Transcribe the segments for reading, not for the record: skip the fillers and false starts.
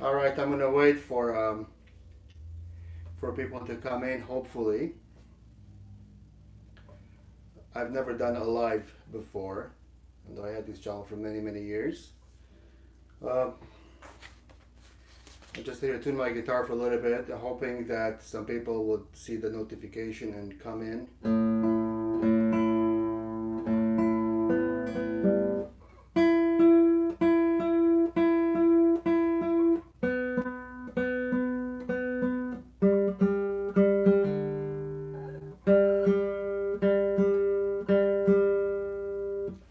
All right, I'm gonna wait for people to come in. Hopefully, I've never done a live before, and I had this channel for many years. Uh, I'm just here to tune my guitar for a little bit, hoping that some people would see the notification and come in.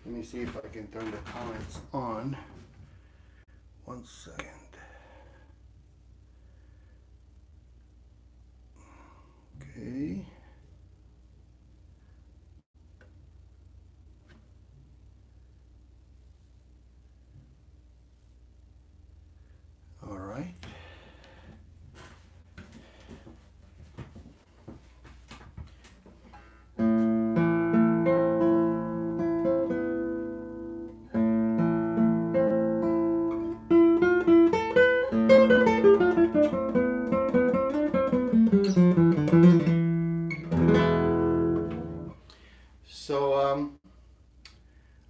Let me see if I can turn the comments on. 1 second. Okay. All right. So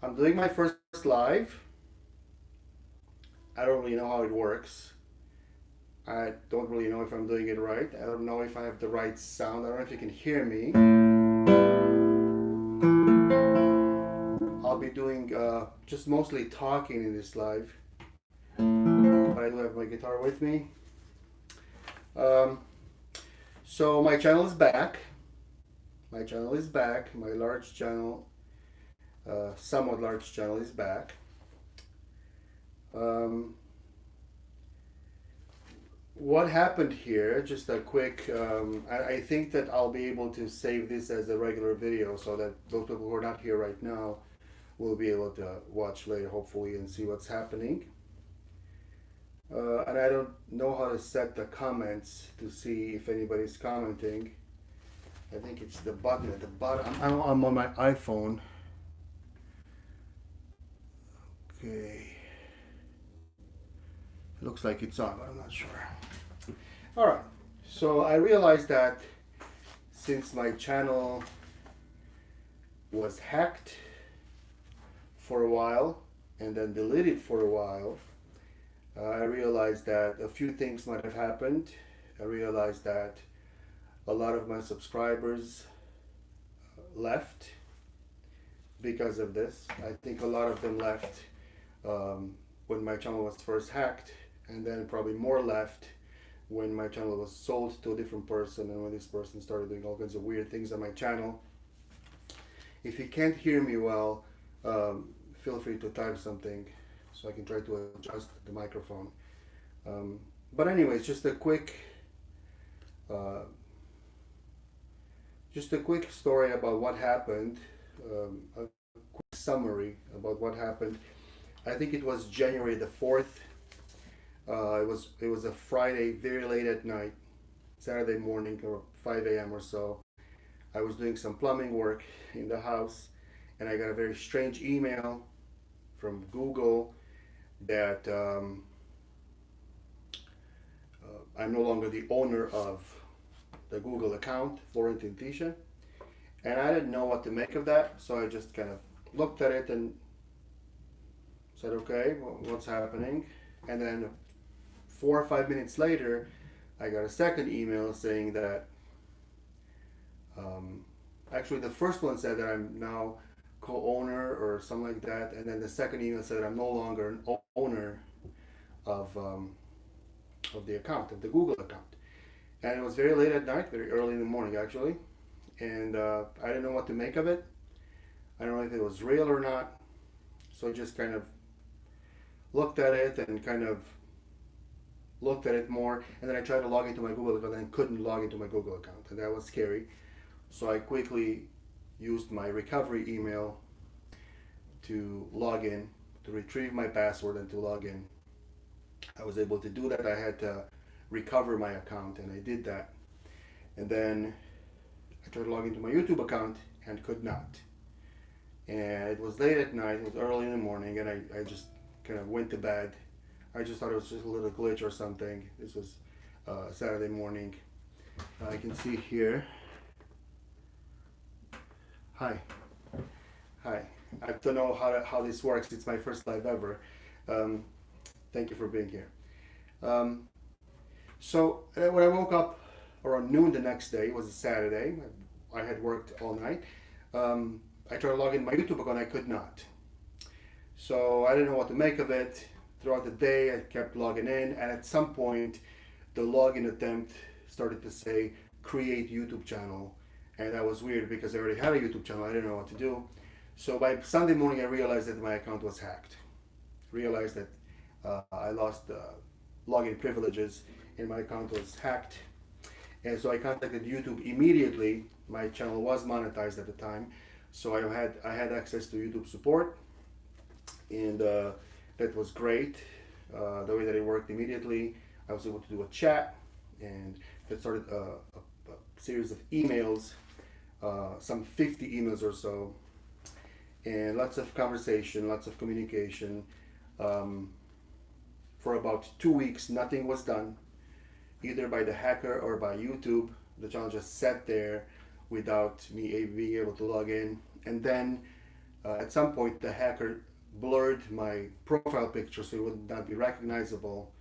I'm doing my first live. I don't really know how it works. I don't really know if I'm doing it right. I don't know if I have the right sound. I don't know if you can hear me. I'll be doing just mostly talking in this live. But I do have my guitar with me. So my channel is back. My channel is back. My large channel, somewhat large channel is back. What happened here, just a quick, I think that I'll be able to save this as a regular video so that those people who are not here right now will be able to watch later, hopefully, and see what's happening. And I don't know how to set the comments to see if anybody's commenting. I think it's the button at the bottom. I'm on my iPhone. Okay. It looks like it's on, but I'm not sure. All right. So I realized that since my channel was hacked for a while and then deleted for a while, I realized that a few things might have happened. I realized that a lot of my subscribers left because of this. I think a lot of them left when my channel was first hacked, and then probably more left when my channel was sold to a different person and when this person started doing all kinds of weird things on my channel. If you can't hear me well, feel free to type something so I can try to adjust the microphone. But anyways, just a quick story about what happened, a quick summary about what happened. I think it was January the 4th. It was a Friday, very late at night, Saturday morning, or 5 a.m. or so. I was doing some plumbing work in the house, and I got a very strange email from Google that I'm no longer the owner of the Google account, Florentin Tisha, and I didn't know what to make of that, so I just kind of looked at it and said, okay, what's happening? And then 4 or 5 minutes later, I got a second email saying that Actually, the first one said that I'm now co-owner or something like that, and then the second email said I'm no longer an owner of the account, of the Google account. And it was very late at night, very early in the morning actually, and I didn't know what to make of it. I don't know if it was real or not, so I just kind of looked at it and kind of looked at it more, and then I tried to log into my Google account and couldn't log into my Google account, and that was scary. So I quickly used my recovery email to log in, to retrieve my password and to log in. I was able to do that. I had to recover my account, and I did that. And then I tried to log into my YouTube account and could not. And it was late at night, it was early in the morning, and I just kind of went to bed. I just thought it was just a little glitch or something. This was Saturday morning. I can see here. Hi. Hi. I don't know how this works. It's my first live ever. Thank you for being here. So when I woke up around noon the next day, it was a Saturday. I had worked all night. I tried to log in my YouTube account. I could not. So I didn't know what to make of it. Throughout the day, I kept logging in, and at some point, the login attempt started to say create YouTube channel, and that was weird because I already had a YouTube channel. I didn't know what to do. So by Sunday morning, I realized that my account was hacked. Realized that I lost login privileges and my account was hacked. And so I contacted YouTube immediately. My channel was monetized at the time, so I had access to YouTube support, and that was great. The way that it worked immediately, I was able to do a chat, and that started a series of emails, some 50 emails or so, and lots of conversation, lots of communication. For about 2 weeks, nothing was done, either by the hacker or by YouTube. The channel just sat there without me being able to log in. And then at some point, the hacker blurred my profile picture so it would not be recognizable,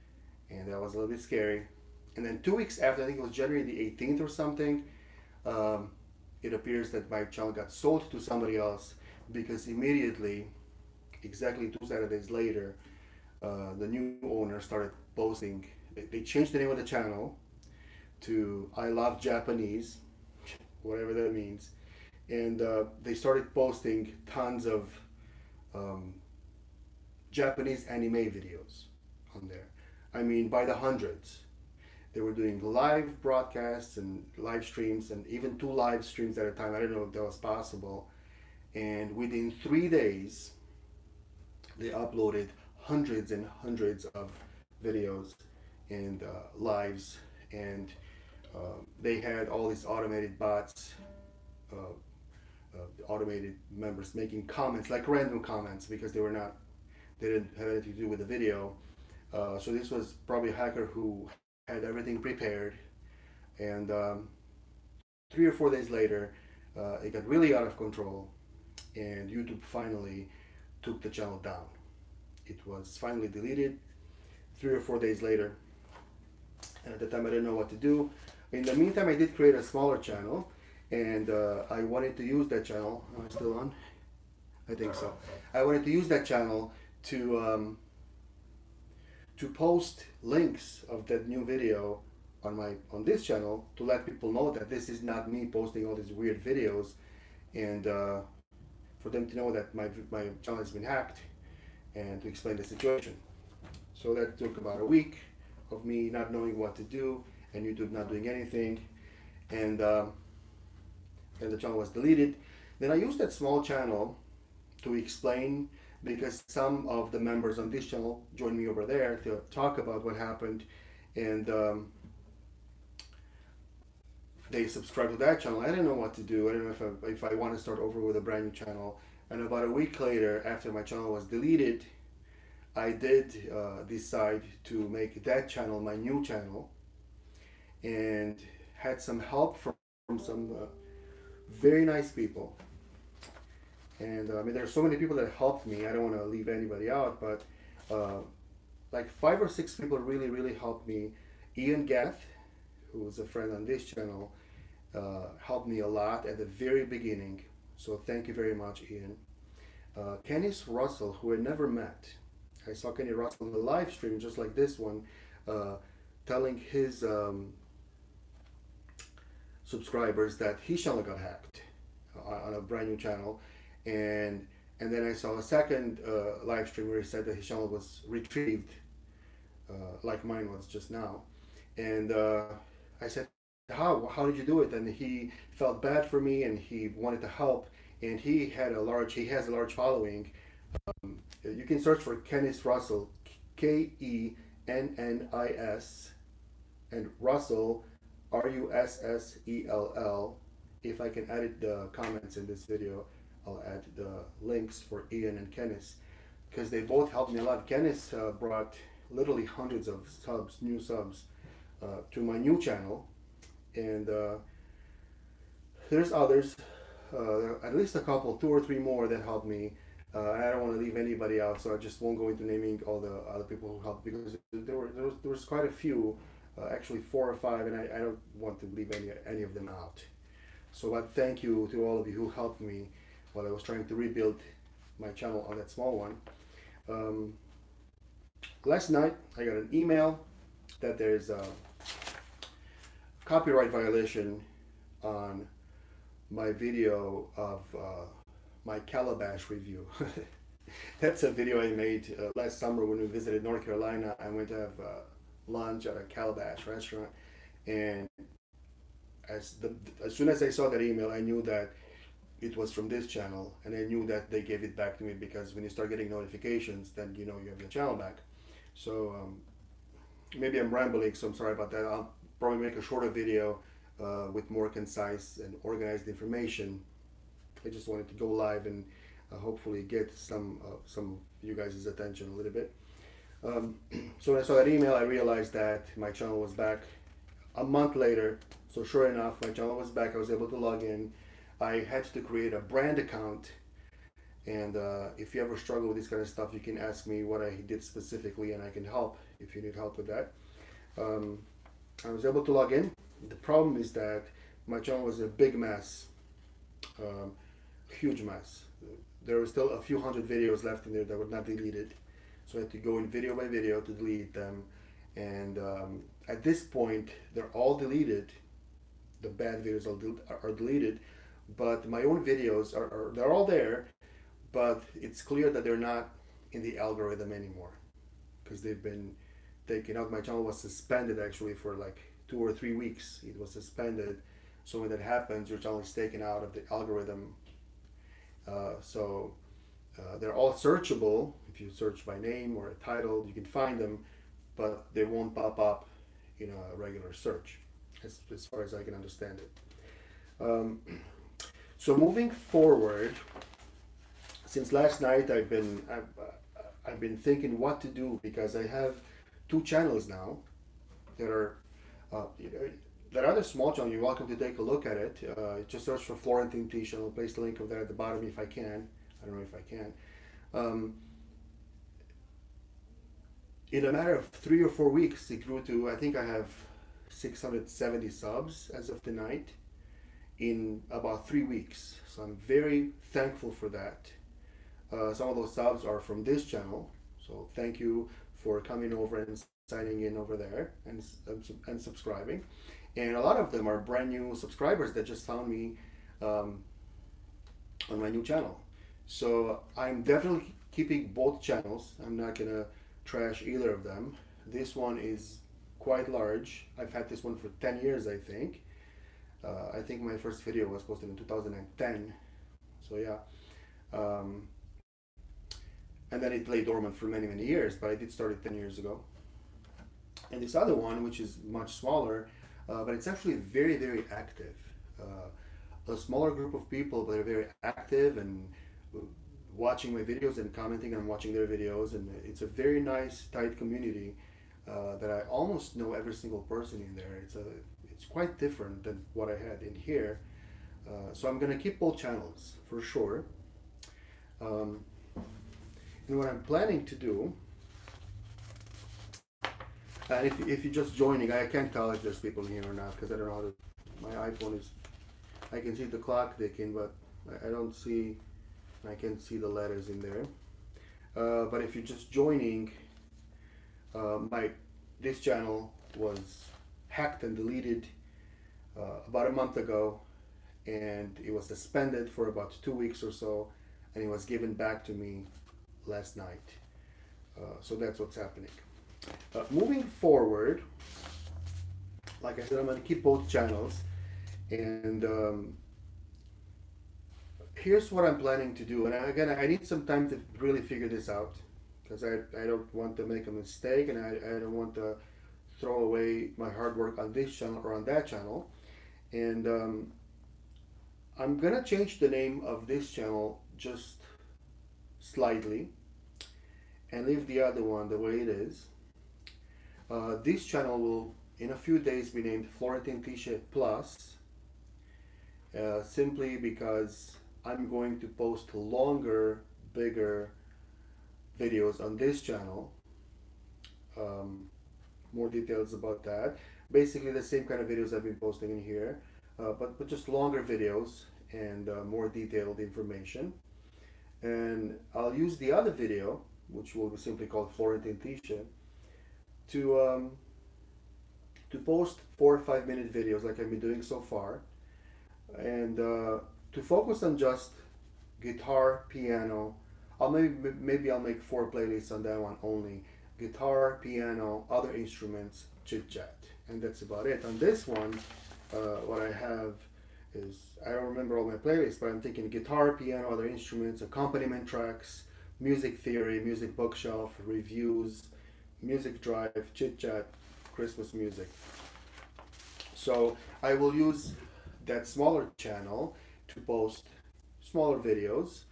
and that was a little bit scary. And then 2 weeks after, I think it was January the 18th or something, it appears that my channel got sold to somebody else, because immediately, exactly 2 Saturdays later, the new owner started posting. They changed the name of the channel to I Love Japanese, whatever that means, and they started posting tons of Japanese anime videos on there. I mean, by the hundreds. They were doing live broadcasts and live streams, and even 2 live streams at a time. I didn't know if that was possible. And within 3 days, they uploaded hundreds and hundreds of videos and lives, and they had all these automated bots, automated members making comments, like random comments, because they didn't have anything to do with the video. So this was probably a hacker who had everything prepared, and 3 or 4 days later, it got really out of control, and YouTube finally took the channel down. It was finally deleted 3 or 4 days later, and at the time I didn't know what to do. In the meantime, I did create a smaller channel, and I wanted to use that channel. Am I still on? I think so. I wanted to use that channel to post links of that new video on this channel, to let people know that this is not me posting all these weird videos, and for them to know that my channel has been hacked, and to explain the situation. So that took about a week of me not knowing what to do, and YouTube not doing anything, and the channel was deleted. Then I used that small channel to explain, because some of the members on this channel joined me over there to talk about what happened, and they subscribed to that channel. I didn't know what to do. I didn't know if I want to start over with a brand new channel. And about a week later, after my channel was deleted, I did decide to make that channel my new channel, and had some help from some very nice people. And I mean, there are so many people that helped me. I don't want to leave anybody out, but like 5 or 6 people really helped me. Ian Gath, who was a friend on this channel, helped me a lot at the very beginning. So thank you very much, Ian. Kennis Russell, who I never met. I saw Kenny Russell in a live stream just like this one, uh, telling his subscribers that his channel got hacked on a brand new channel, and then I saw a second live stream where he said that his channel was retrieved, like mine was just now, and I said, how did you do it? And he felt bad for me, and he wanted to help, and he has a large following. You can search for Kennis Russell, Kennis, and Russell, Russell. If I can edit the comments in this video, I'll add the links for Ian and Kennis, because they both helped me a lot. Kennis brought literally hundreds of new subs, to my new channel, and there's others, at least a couple, two or three more that helped me. I don't want to leave anybody out, so I just won't go into naming all the other people who helped, because there was quite a few, actually 4 or 5, and I don't want to leave any of them out. So thank you to all of you who helped me while I was trying to rebuild my channel on that small one. Last night I got an email that there's a copyright violation on my video of my calabash review. That's a video I made last summer when we visited North Carolina. I went to have lunch at a calabash restaurant, and as soon as I saw that email, I knew that it was from this channel, and I knew that they gave it back to me, because when you start getting notifications, then you know you have your channel back. So maybe I'm rambling, so I'm sorry about that. I'll probably make a shorter video with more concise and organized information. I just wanted to go live and hopefully get some of you guys' attention a little bit. So when I saw that email, I realized that my channel was back a month later. So sure enough, my channel was back. I was able to log in. I had to create a brand account, and if you ever struggle with this kind of stuff, you can ask me what I did specifically, and I can help if you need help with that. I was able to log in. The problem is that my channel was a big mess, huge mess. There were still a few hundred videos left in there that were not deleted, so I had to go in video by video to delete them. And at this point, they're all deleted. The bad videos are deleted, but my own videos they're all there, but it's clear that they're not in the algorithm anymore, because they've been taken out. My channel was suspended actually for like 2 or 3 weeks. It was suspended. So when that happens, your channel is taken out of the algorithm. They're all searchable. If you search by name or a title, you can find them, but they won't pop up in a regular search, as far as I can understand it. So moving forward, since last night, I've been thinking what to do, because I have 2 channels now that are that other small channel. You're welcome to take a look at it. Just search for Florentine T channel. I'll place the link of that at the bottom if I can. I don't know if I can. In a matter of 3 or 4 weeks, it grew to, I think I have 670 subs as of tonight, in about 3 weeks. So I'm very thankful for that. Some of those subs are from this channel, so thank you for coming over and signing in over there and subscribing. And a lot of them are brand new subscribers that just found me on my new channel. So I'm definitely keeping both channels. I'm not gonna trash either of them. This one is quite large. I've had this one for 10 years, I think. I think my first video was posted in 2010. So yeah. And then it lay dormant for many, many years, but I did start it 10 years ago. And this other one, which is much smaller, but it's actually very, very active. A smaller group of people, but they're very active and watching my videos and commenting on watching their videos. And it's a very nice, tight community that I almost know every single person in there. It's quite different than what I had in here. So I'm gonna keep both channels for sure. And what I'm planning to do, And if you're just joining, I can't tell if there's people in here or not because I don't know how to. My iPhone is. I can see the clock ticking, but I don't see. I can see the letters in there. But if you're just joining, this channel was hacked and deleted about a month ago, and it was suspended for about 2 weeks or so, and it was given back to me last night. So that's what's happening. Moving forward, like I said, I'm going to keep both channels, and here's what I'm planning to do. And again, I need some time to really figure this out because I don't want to make a mistake, and I don't want to throw away my hard work on this channel or on that channel. And I'm gonna change the name of this channel just slightly and leave the other one the way it is. This channel will in a few days be named Florentine T-shirt Plus, simply because I'm going to post longer, bigger videos on this channel. More details about that. Basically the same kind of videos I've been posting in here, but just longer videos and more detailed information. And I'll use the other video, which will be simply called Florentine T-shirt, to post 4 or 5 minute videos like I've been doing so far, and to focus on just guitar, piano. Maybe I'll make 4 playlists on that one only: guitar, piano, other instruments, chit chat, and that's about it. On this one, what I have is, I don't remember all my playlists, but I'm thinking guitar, piano, other instruments, accompaniment tracks, music theory, music bookshelf, reviews, music drive, chit chat, Christmas music. So I will use that smaller channel to post smaller videos,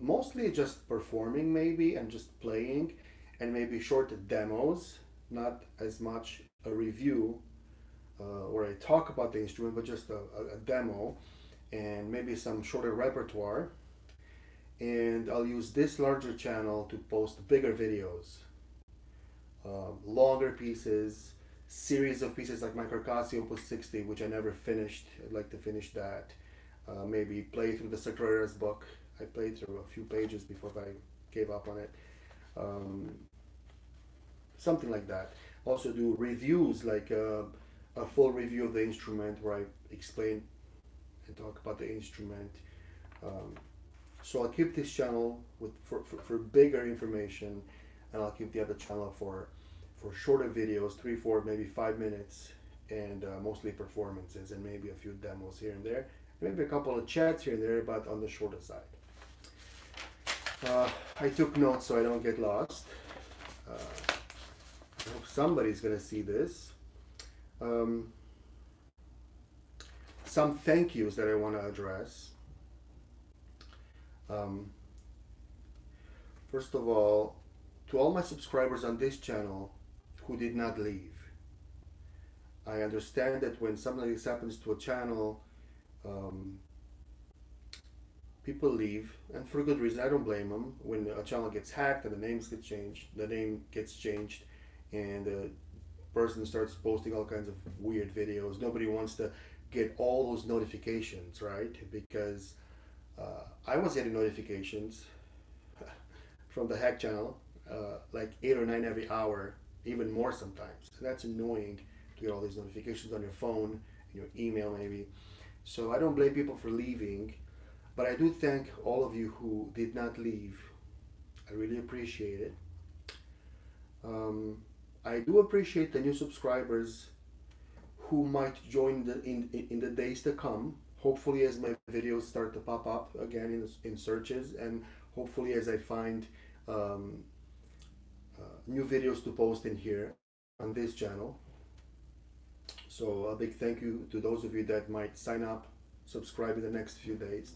mostly just performing maybe and just playing, and maybe short demos, not as much a review where I talk about the instrument, but just a demo, and maybe some shorter repertoire. And I'll use this larger channel to post bigger videos, longer pieces, series of pieces like my Carcassio Opus 60, which I never finished. I'd like to finish that. Maybe play through the Sagrada's book. I played through a few pages before I gave up on it. Something like that. Also do reviews, like a full review of the instrument where I explain and talk about the instrument. So I'll keep this channel for bigger information, and I'll keep the other channel for shorter videos, 3, 4, maybe 5 minutes, and mostly performances and maybe a few demos here and there. Maybe a couple of chats here and there, but on the shorter side. I took notes so I don't get lost. I hope somebody's gonna see this. Some thank yous that I want to address. First of all, to all my subscribers on this channel who did not leave. I understand that when something like this happens to a channel, people leave, and for good reason. I don't blame them. When a channel gets hacked and the name gets changed, and the person starts posting all kinds of weird videos, nobody wants to get all those notifications, right? Because I was getting notifications from the hack channel, like 8 or 9 every hour, even more sometimes. And that's annoying to get all these notifications on your phone, your email maybe. So I don't blame people for leaving, but I do thank all of you who did not leave. I really appreciate it. I do appreciate the new subscribers who might join in the days to come. Hopefully, as my videos start to pop up again in searches, and hopefully as I find new videos to post in here on this channel. So a big thank you to those of you that might sign up, subscribe in the next few days.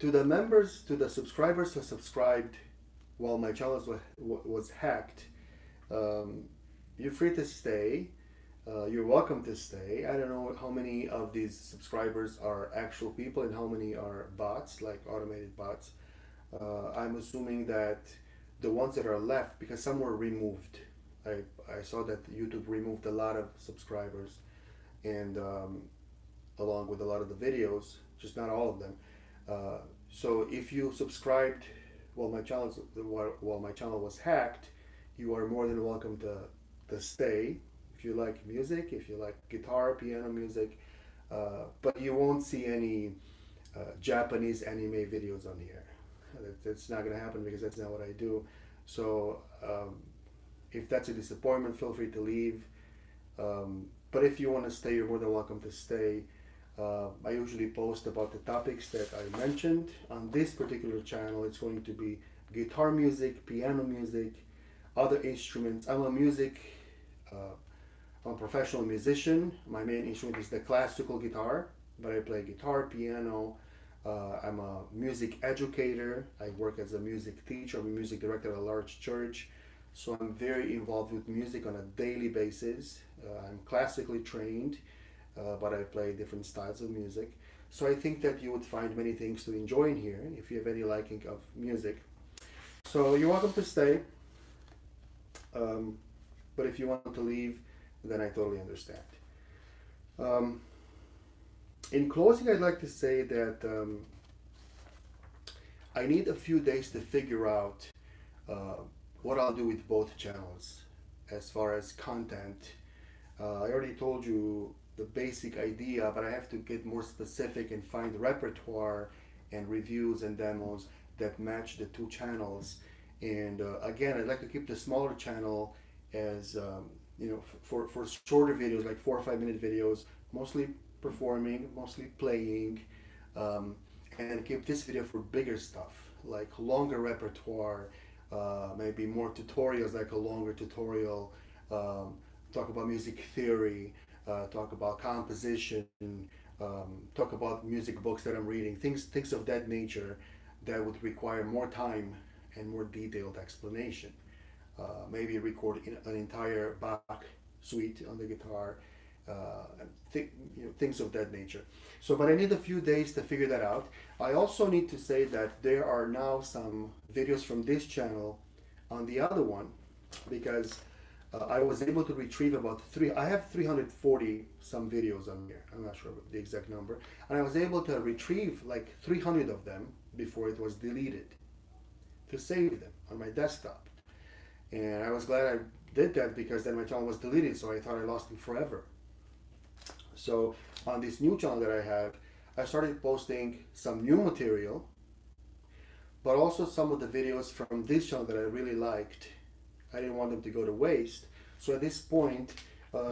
To the members, to the subscribers who subscribed while my channel was hacked, you're free to stay. You're welcome to stay. I don't know how many of these subscribers are actual people and how many are bots, like automated bots. I'm assuming that the ones that are left, because some were removed, I saw that YouTube removed a lot of subscribers, and along with a lot of the videos, just not all of them. Uh, so if you subscribed while while my channel was hacked, you are more than welcome to stay. If you like music, if you like guitar, piano music, but you won't see any Japanese anime videos on here. That's not gonna happen because that's not what I do. So if that's a disappointment, feel free to leave. But if you want to stay, you're more than welcome to stay. I usually post about the topics that I mentioned. On this particular channel, it's going to be guitar music, piano music, other instruments. Uh, I'm a professional musician. My main instrument is the classical guitar, but I play guitar, piano. I'm a music educator. I work as a music teacher. I'm a music director at a large church. So I'm very involved with music on a daily basis. I'm classically trained, but I play different styles of music. So I think that you would find many things to enjoy in here if you have any liking of music. So you're welcome to stay. But if you want to leave, then I totally understand. Um, in closing, I'd like to say that I need a few days to figure out uh, what I'll do with both channels as far as content. I already told you the basic idea, but I have to get more specific and find repertoire and reviews and demos that match the two channels. And again, I'd like to keep the smaller channel as for shorter videos, like 4 or 5 minute videos, mostly performing, mostly playing, um, and keep this video for bigger stuff, like longer repertoire, maybe more tutorials, like a longer tutorial, talk about music theory, talk about composition, talk about music books that I'm reading, things of that nature that would require more time and more detailed explanation. Maybe record an entire Bach suite on the guitar, things of that nature. So, but I need a few days to figure that out. I also need to say that there are now some videos from this channel on the other one because I was able to retrieve about I have 340 some videos on here. I'm not sure the exact number. And I was able to retrieve like 300 of them before it was deleted to save them on my desktop. And I was glad I did that because then my channel was deleted, so I thought I lost them forever. So on this new channel that I have, I started posting some new material, but also some of the videos from this channel that I really liked. I didn't want them to go to waste. So at this point,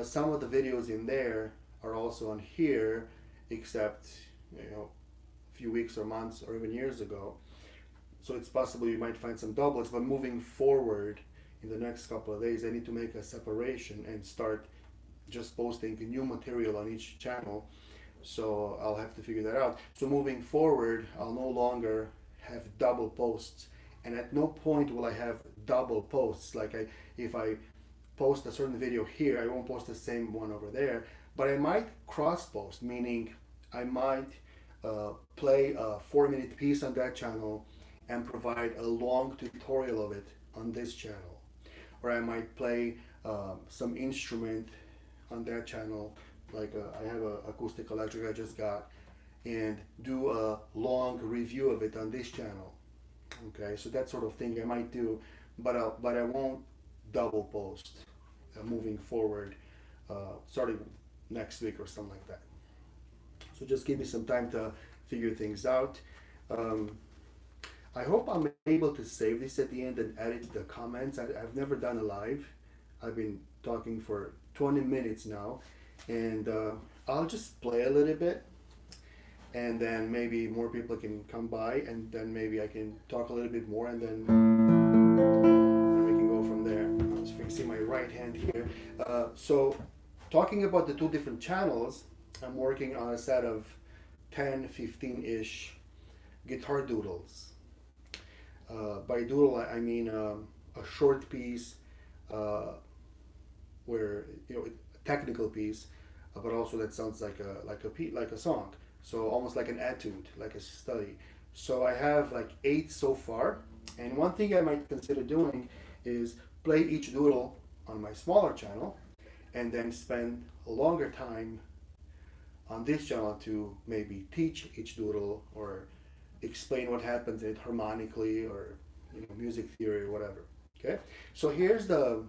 some of the videos in there are also on here, except a few weeks or months or even years ago. So it's possible you might find some doubles, but moving forward in the next couple of days, I need to make a separation and start just posting new material on each channel. So I'll have to figure that out. So moving forward, I'll no longer have double posts, and at no point will I have double posts. Like if I post a certain video here, I won't post the same one over there, but I might cross post, meaning I might play a 4 minute piece on that channel and provide a long tutorial of it on this channel. Or I might play some instrument on that channel, like I have an acoustic electric I just got, and do a long review of it on this channel. Okay, so that sort of thing I might do, but I won't double post moving forward, starting next week or something like that. So just give me some time to figure things out. I hope I'm able to save this at the end and edit the comments. I've never done a live. I've been talking for 20 minutes now, and I'll just play a little bit, and then maybe more people can come by, and then maybe I can talk a little bit more, and then we can go from there. I'm just fixing my right hand here. So talking about the two different channels, I'm working on a set of 10, 15-ish guitar doodles. By doodle, I mean a short piece where a technical piece, but also that sounds like a song. So almost like an etude, like a study. So I have like 8 so far. And one thing I might consider doing is play each doodle on my smaller channel and then spend a longer time on this channel to maybe teach each doodle or explain what happens in it harmonically or music theory or whatever. Okay, so here's the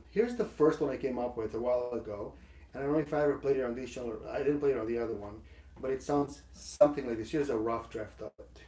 first one I came up with a while ago, and I don't know if I ever played it on this channel. I didn't play it on the other one, but it sounds something like this. Here's a rough draft of it.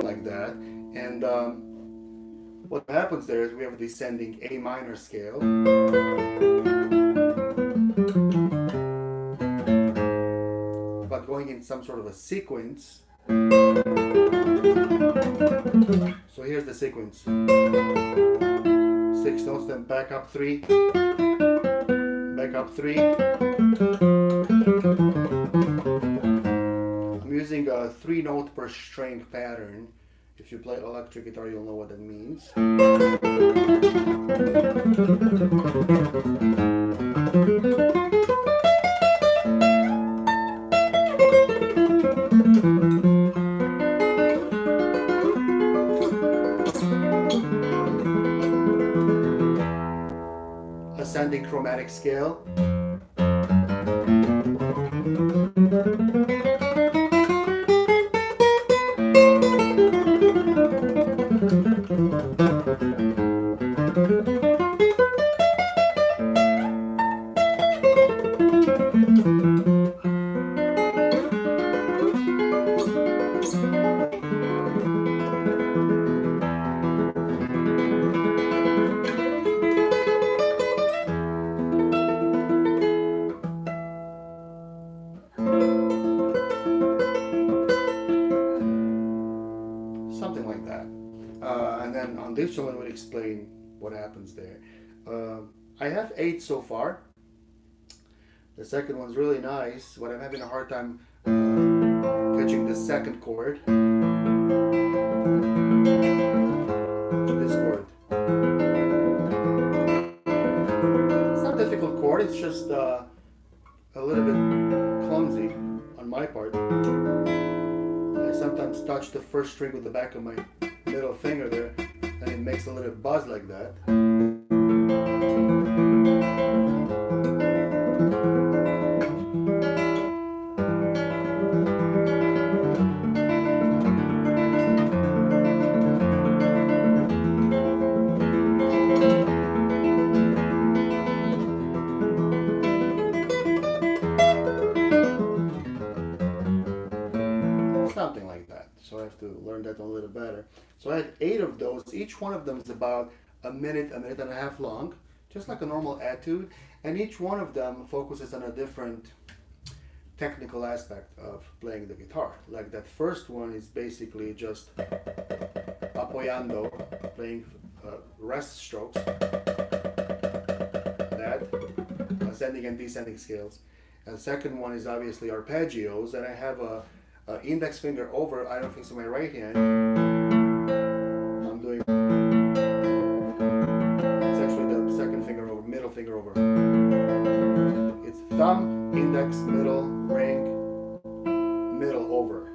Like that. And what happens there is we have a descending A minor scale, but going in some sort of a sequence. So here's the sequence: 6 notes, then back up 3, back up 3. I'm using a 3-note per string pattern. If you play electric guitar, you'll know what that means. Ascending chromatic scale. Something like that. And then on this one, we'll explain what happens there. I have 8 so far. The second one's really nice, but I'm having a hard time catching the second chord. This chord. It's not a difficult chord, it's just a little bit clumsy on my part. I sometimes touch the first string with the back of my middle finger there, and it makes a little buzz like that. Something like that. So I have to learn that a little better. So I had 8 of those. Each one of them is about a minute and a half long, just like a normal etude. And each one of them focuses on a different technical aspect of playing the guitar. Like that first one is basically just apoyando, playing rest strokes, that, ascending and descending scales. And the second one is obviously arpeggios, and I have a index finger over, I don't think so, my right hand. I'm doing, it's actually the second finger over, middle finger over. It's thumb, index, middle, ring, middle over.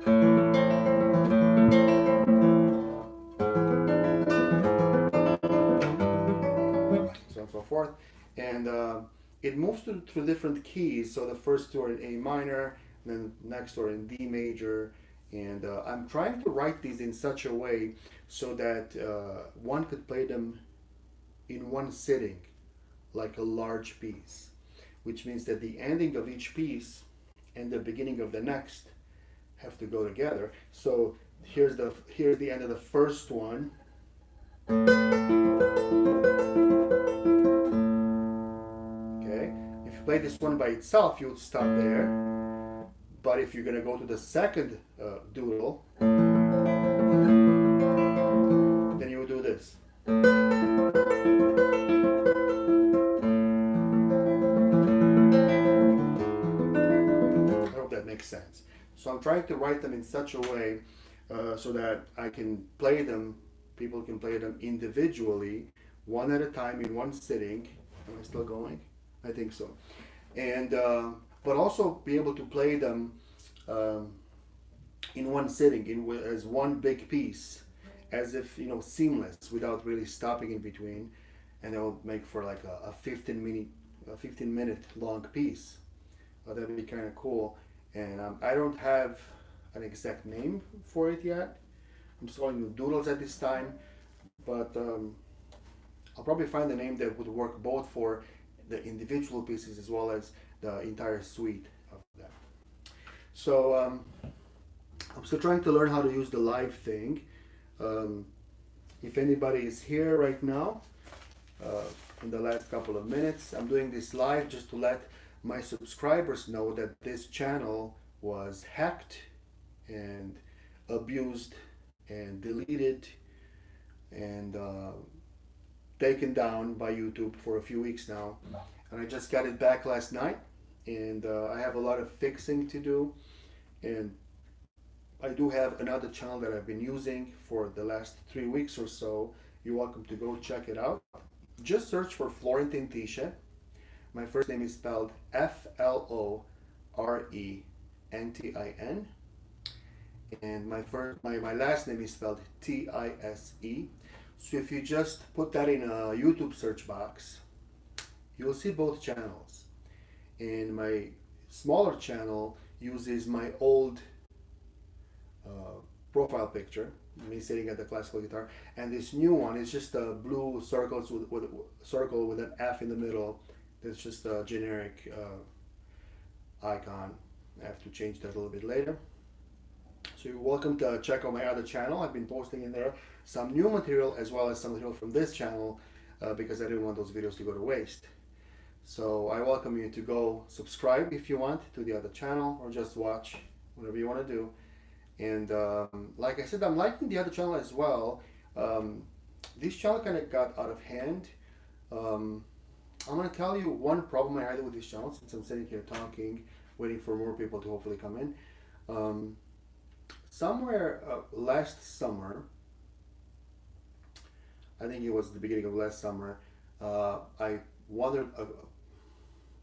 So on and so forth. And it moves through different keys. So the first two are in A minor, then next are in D major, And I'm trying to write these in such a way so that one could play them in one sitting, like a large piece, which means that the ending of each piece and the beginning of the next have to go together. So here's the end of the first one. Okay, if you play this one by itself, you would stop there. But if you're gonna go to the second doodle, then you would do this. I hope that makes sense. So I'm trying to write them in such a way so that I can play them, people can play them individually, one at a time in one sitting. Am I still going? I think so. And but also be able to play them in one sitting, as one big piece, as if, seamless, without really stopping in between, and it will make for like a 15-minute long piece. That'd be kind of cool. And I don't have an exact name for it yet. I'm just calling them doodles at this time, but I'll probably find a name that would work both for the individual pieces as well as the entire suite of them. So I'm still trying to learn how to use the live thing. If anybody is here right now, in the last couple of minutes, I'm doing this live just to let my subscribers know that this channel was hacked and abused and deleted and taken down by YouTube for a few weeks now. And I just got it back last night, and I have a lot of fixing to do. And I do have another channel that I've been using for the last 3 weeks or so. You're welcome to go check it out. Just search for Florentin Tische. My first name is spelled Florentin, and my last name is spelled Tise. So if you just put that in a YouTube search box, you'll see both channels. And my smaller channel uses my old profile picture, me sitting at the classical guitar, and this new one is just a blue circles with a circle with an F in the middle. That's just a generic icon. I have to change that a little bit later. So you're welcome to check out my other channel. I've been posting in there some new material as well as some material from this channel because I didn't want those videos to go to waste. So I welcome you to go subscribe if you want to the other channel, or just watch, whatever you want to do. And like I said, I'm liking the other channel as well. This channel kind of got out of hand. I'm going to tell you one problem I had with this channel, since I'm sitting here talking, waiting for more people to hopefully come in. Somewhere last summer, I think it was the beginning of last summer, I wandered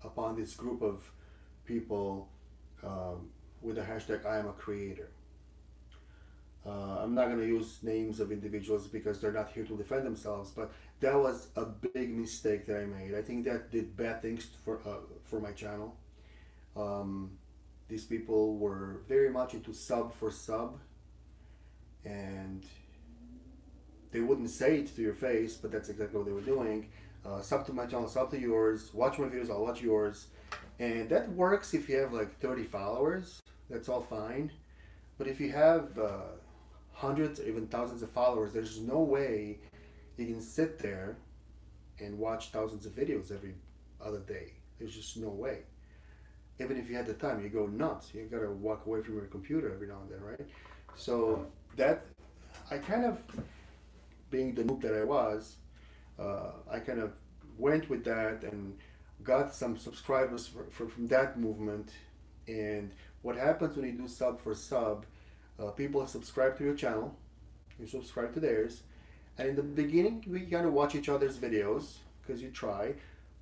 upon this group of people with the hashtag I am a creator. I'm not going to use names of individuals because they're not here to defend themselves, but that was a big mistake that I made. I think that did bad things for my channel. These people were very much into sub for sub, and they wouldn't say it to your face, but that's exactly what they were doing. Sub to my channel, sub to yours, watch my videos, I'll watch yours. And that works if you have like 30 followers, that's all fine. But if you have hundreds or even thousands of followers, there's no way you can sit there and watch thousands of videos every other day. There's just no way. Even if you had the time, you go nuts. You gotta walk away from your computer every now and then, right? So that, I kind of, being the noob that I was, I kind of went with that and got some subscribers from that movement. And what happens when you do sub for sub, people subscribe to your channel, you subscribe to theirs, and in the beginning we kind of watch each other's videos because you try,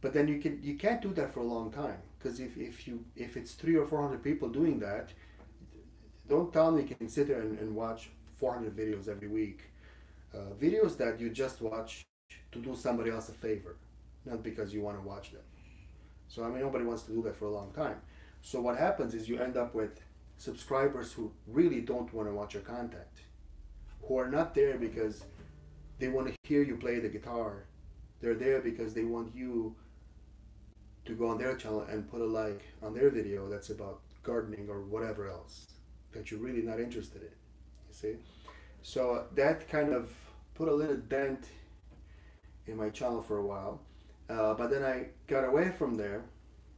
but then you can't do that for a long time, because if it's 300 or 400 people doing that, don't tell me you can sit there and watch 400 videos every week, videos that you just watch to do somebody else a favor, not because you want to watch them. So I mean, nobody wants to do that for a long time. So what happens is you end up with subscribers who really don't want to watch your content, who are not there because they want to hear you play the guitar. They're there because they want you to go on their channel and put a like on their video that's about gardening or whatever else that you're really not interested in. You see? So that kind of put a little dent in my channel for a while. But then I got away from there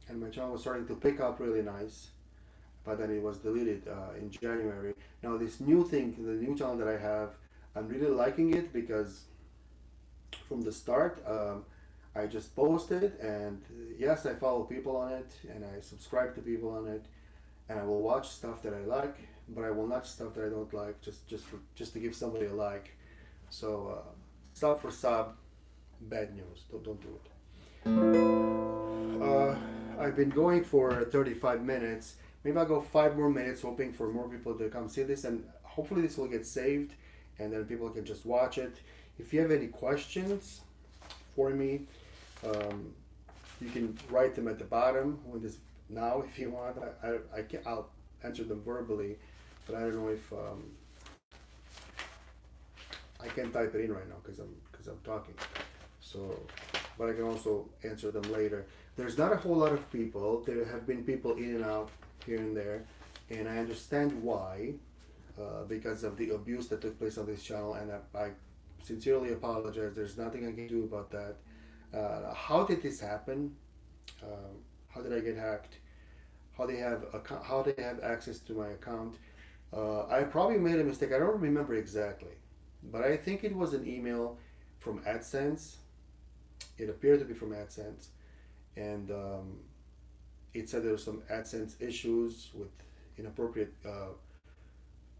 and my channel was starting to pick up really nice. But then it was deleted in January. Now this new thing, the new channel that I have, I'm really liking it because from the start, I just posted, and yes, I follow people on it and I subscribe to people on it, and I will watch stuff that I like, but I will not stuff that I don't like just to give somebody a like. So sub for sub, bad news. Don't do it. I've been going for 35 minutes. Maybe I'll go 5 more minutes, hoping for more people to come see this, and hopefully this will get saved, and then people can just watch it. If you have any questions for me, you can write them at the bottom when this now if you want. I'll answer them verbally, but I don't know if I can type it in right now because I'm talking. So, but I can also answer them later. There's not a whole lot of people. There have been people in and out here and there, and I understand why, because of the abuse that took place on this channel, and I sincerely apologize. There's nothing I can do about that. How did this happen? How did I get hacked? How they have access to my account? I probably made a mistake. I don't remember exactly, but I think it was an email from AdSense. It appeared to be from AdSense, and it said there were some AdSense issues with inappropriate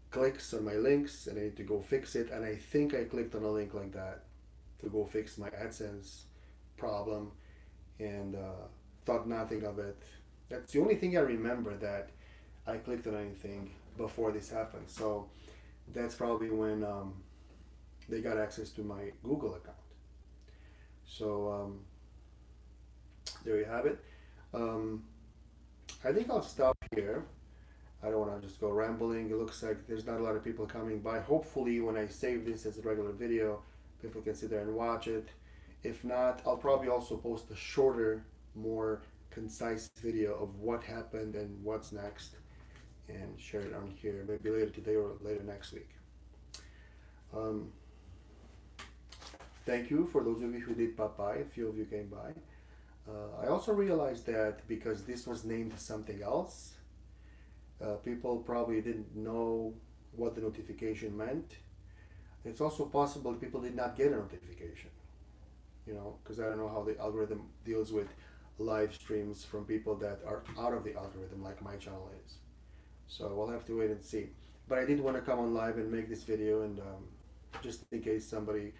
clicks on my links, and I need to go fix it. And I think I clicked on a link like that to go fix my AdSense problem, and thought nothing of it. That's the only thing I remember, that I clicked on anything before this happened. So that's probably when they got access to my Google account. So there you have it. I think I'll stop here. I don't want to just go rambling. It looks like there's not a lot of people coming by. Hopefully when I save this as a regular video, people can sit there and watch it. If not, I'll probably also post a shorter, more concise video of what happened and what's next, and share it on here, maybe later today or later next week. Thank you for those of you who did pop by. A few of you came by. I also realized that because this was named something else, people probably didn't know what the notification meant. It's also possible that people did not get a notification, because I don't know how the algorithm deals with live streams from people that are out of the algorithm, like my channel is. So we'll have to wait and see. But I did want to come on live and make this video, and just in case somebody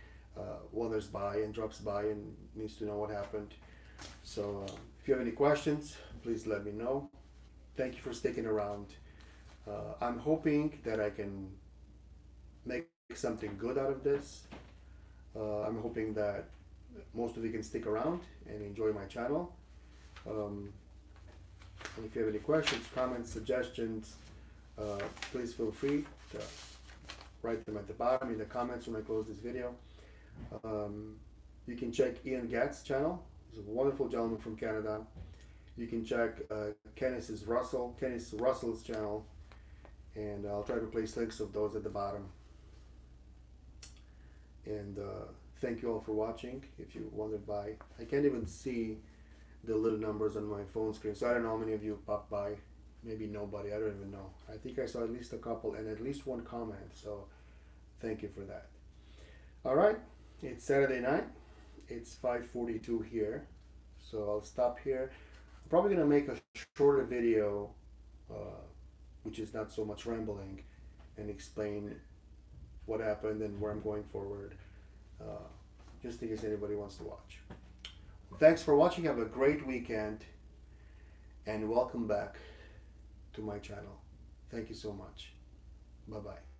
wanders by and drops by and needs to know what happened. So if you have any questions, please let me know. Thank you for sticking around. I'm hoping that I can make something good out of this. I'm hoping that most of you can stick around and enjoy my channel. And if you have any questions, comments, suggestions, please feel free to write them at the bottom in the comments when I close this video. You can check Ian Gath's channel. He's a wonderful gentleman from Canada. You can check Kennis Russell's channel, and I'll try to place links of those at the bottom. And thank you all for watching. If you wandered by, I can't even see the little numbers on my phone screen, so I don't know how many of you popped by. Maybe nobody, I don't even know. I think I saw at least a couple and at least one comment, so thank you for that. Alright, it's Saturday night. It's 5:42 here, so I'll stop here. I'm probably going to make a shorter video, which is not so much rambling, and explain what happened and where I'm going forward, just in case anybody wants to watch. Thanks for watching. Have a great weekend, and welcome back to my channel. Thank you so much. Bye-bye.